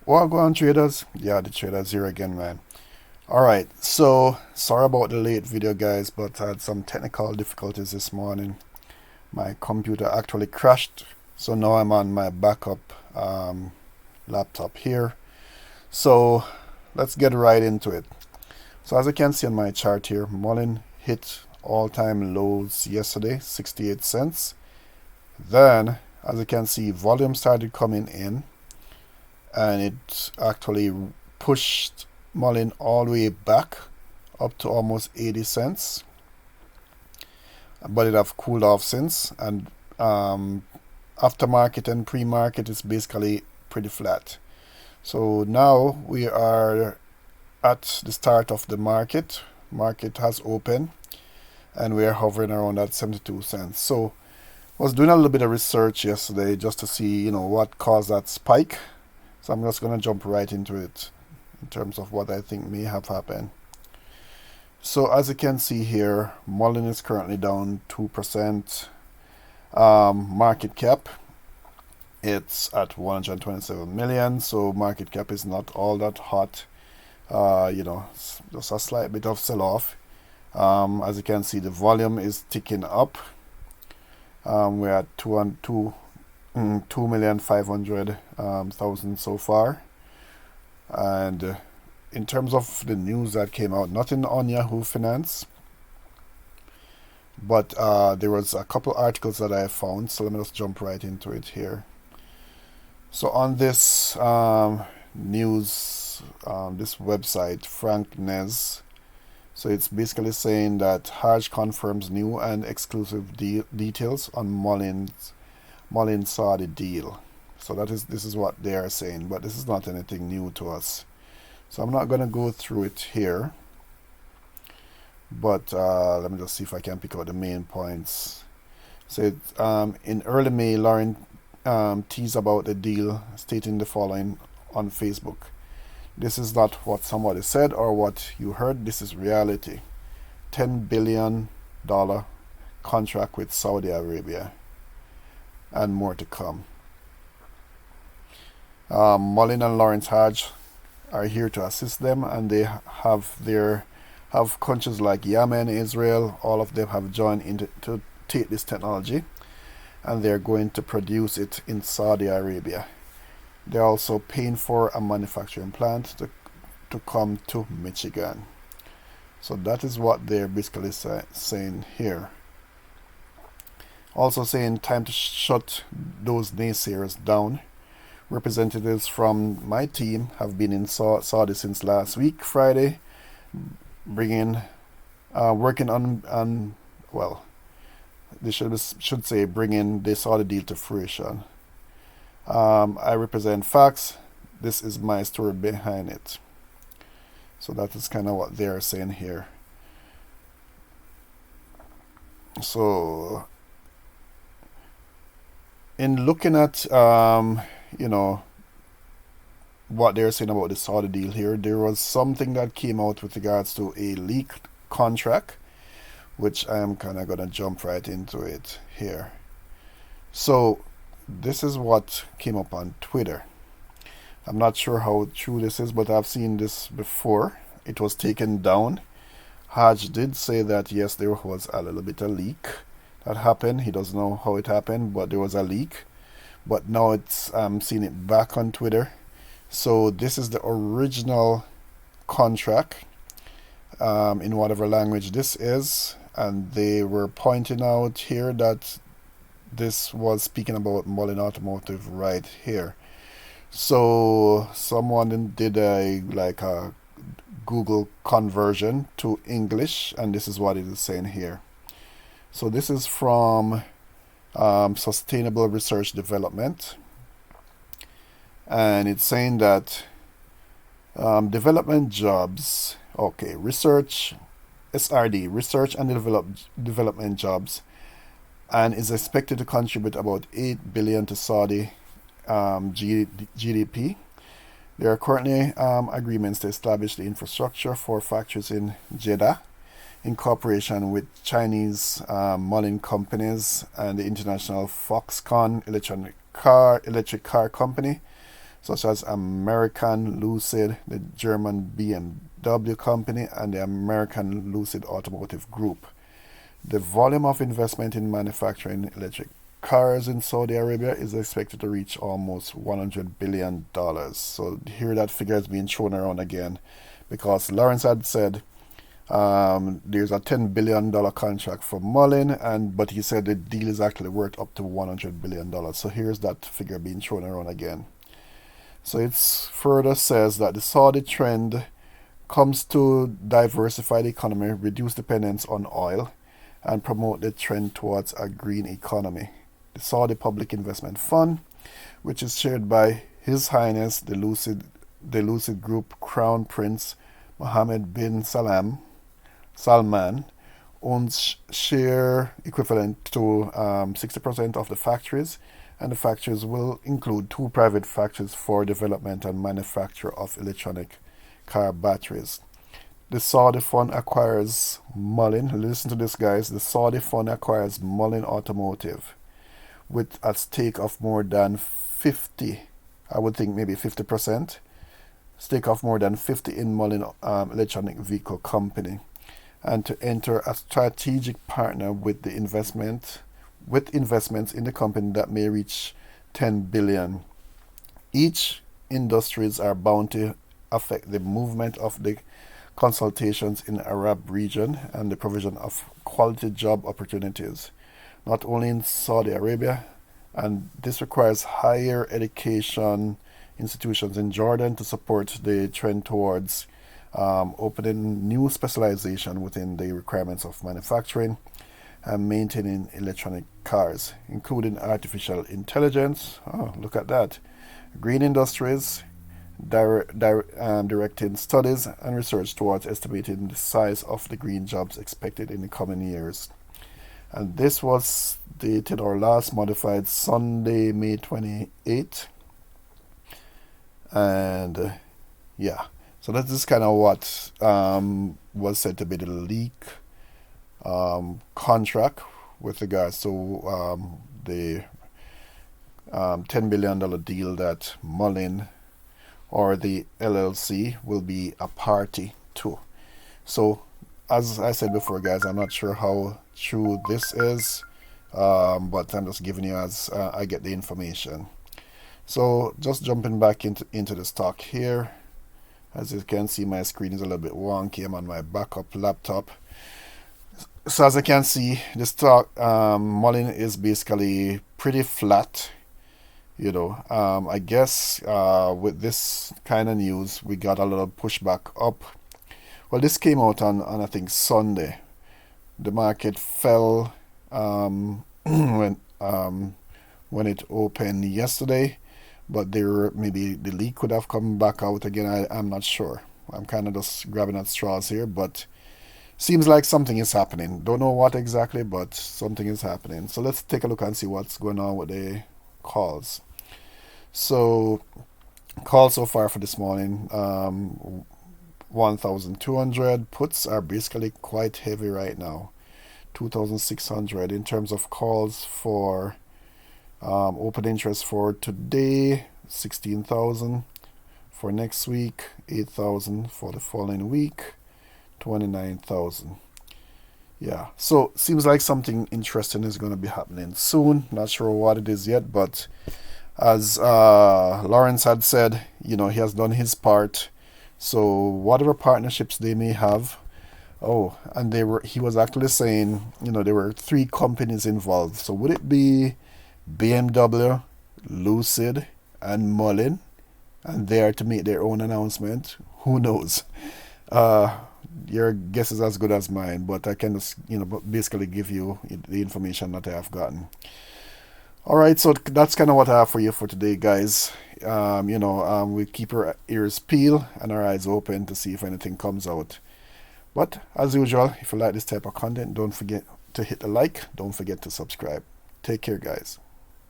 Well, go on, traders. Yeah, the traders here again, man. All right, so sorry about the late video, guys, but I had some technical difficulties this morning. My computer actually crashed, so now I'm on my backup laptop here. So let's get right into it. So as you can see on my chart here, Mullen hit all-time lows yesterday, 68 cents. Then, as you can see, volume started coming in, and it actually pushed Mullen all the way back up to almost 80 cents, but it have cooled off since, and aftermarket and pre-market is basically pretty flat. So now we are at the start of the market has opened, and we are hovering around at 72 cents. So I was doing a little bit of research yesterday just to see what caused that spike. So I'm just going to jump right into it in terms of what I think may have happened. So as you can see here, Mullen is currently down 2%. Market cap, it's at 127 million, so market cap is not all that hot. It's just a slight bit of sell-off. As you can see, the volume is ticking up. We're at 2,500,000 so far. And in terms of the news that came out, nothing on Yahoo Finance, but there was a couple articles that I found, so let me just jump right into it here. So on this news, this website, Frank Nez, so it's basically saying that Hajj confirms new and exclusive details on Mullen Saudi deal. So this is what they are saying, but this is not anything new to us. So I'm not going to go through it here, but let me just see if I can pick out the main points. So in early May, Lauren teased about the deal, stating the following on Facebook. This is not what somebody said or what you heard, this is reality. $10 billion contract with Saudi Arabia, and more to come. Mullen and Lawrence Hodge are here to assist them, and they have countries like Yemen, Israel, all of them have joined in to take this technology, and they're going to produce it in Saudi Arabia. They're also paying for a manufacturing plant to come to Michigan. So that is what they're basically saying here. Also saying time to shut those naysayers down. Representatives from my team have been in Saudi since last week, Friday, working on well, they should say bringing the Saudi deal to fruition. I represent facts. This is my story behind it. So that is kind of what they're saying here. So in looking at what they're saying about the Saudi deal here, there was something that came out with regards to a leaked contract, which I am kind of going to jump right into it here. So this is what came up on Twitter. I'm not sure how true this is, but I've seen this before. It was taken down. Hajj did say that yes, there was a little bit of leak that happened. He doesn't know how it happened, but there was a leak. But now I'm seeing it back on Twitter. So this is the original contract in whatever language this is, and they were pointing out here that this was speaking about Mullen Automotive right here. So someone did a Google conversion to English, and this is what it is saying here. So this is from Sustainable Research Development, and it's saying that development jobs, research, SRD, research and development jobs, and is expected to contribute about 8 billion to Saudi GDP. There are currently agreements to establish the infrastructure for factories in Jeddah in cooperation with Chinese Mullen companies and the international Foxconn electric car company. such as American Lucid, the German BMW company, and the American Lucid Automotive Group. The volume of investment in manufacturing electric cars in Saudi Arabia is expected to reach almost $100 billion. So here that figure is being thrown around again, because Lawrence had said there's a $10 billion contract for Mullen, but he said the deal is actually worth up to $100 billion. So here's that figure being thrown around again. So it further says that the Saudi trend comes to diversify the economy, reduce dependence on oil, and promote the trend towards a green economy. The Saudi Public Investment Fund, which is chaired by His Highness the Lucid Group Crown Prince Mohammed bin Salman, owns share equivalent to 60% of the factories, and the factories will include 2 private factories for development and manufacture of electronic car batteries. The Saudi fund acquires Mullen. Listen to this, guys. The Saudi fund acquires Mullen Automotive with a stake of more than 50, I would think maybe 50%, stake of more than 50 in Mullen electronic vehicle company, and to enter a strategic partner with investments in the company that may reach 10 billion. Each industries are bound to affect the movement of the consultations in the Arab region and the provision of quality job opportunities, not only in Saudi Arabia, and this requires higher education institutions in Jordan to support the trend towards opening new specialization within the requirements of manufacturing and maintaining electronic cars, including artificial intelligence. Oh, look at that. Green industries, directing studies and research towards estimating the size of the green jobs expected in the coming years. And this was dated or last modified Sunday, May 28th. And yeah, so that is kind of what was said to be the leak contract with regards to the $10 billion deal that Mullen or the LLC will be a party to. So as I said before, guys, I'm not sure how true this is, but I'm just giving you as I get the information. So just jumping back into the stock here. As you can see, my screen is a little bit wonky. I'm on my backup laptop. So as I can see, the stock Mullen is basically pretty flat. I guess with this kind of news, we got a little pushback up. Well, this came out on I think Sunday. The market fell when it opened yesterday, but maybe the leak could have come back out again. I'm not sure. I'm kind of just grabbing at straws here, but seems like something is happening. Don't know what exactly, but something is happening. So let's take a look and see what's going on with the calls. So calls so far for this morning, 1,200. Puts are basically quite heavy right now, 2,600. In terms of calls for open interest for today, 16,000. For next week, 8,000. For the following week, 29,000. Yeah, so seems like something interesting is going to be happening soon. Not sure what it is yet, but as Lawrence had said, he has done his part. So whatever partnerships they may have, and he was actually saying, there were 3 companies involved. So would it be BMW, Lucid, and Mullen? And they are to make their own announcement. Who knows? Your guess is as good as mine, but I can just, basically give you the information that I have gotten. All right, so that's kind of what I have for you for today, guys. We keep our ears peeled and our eyes open to see if anything comes out. But as usual, if you like this type of content, don't forget to hit the like. Don't forget to subscribe. Take care, guys.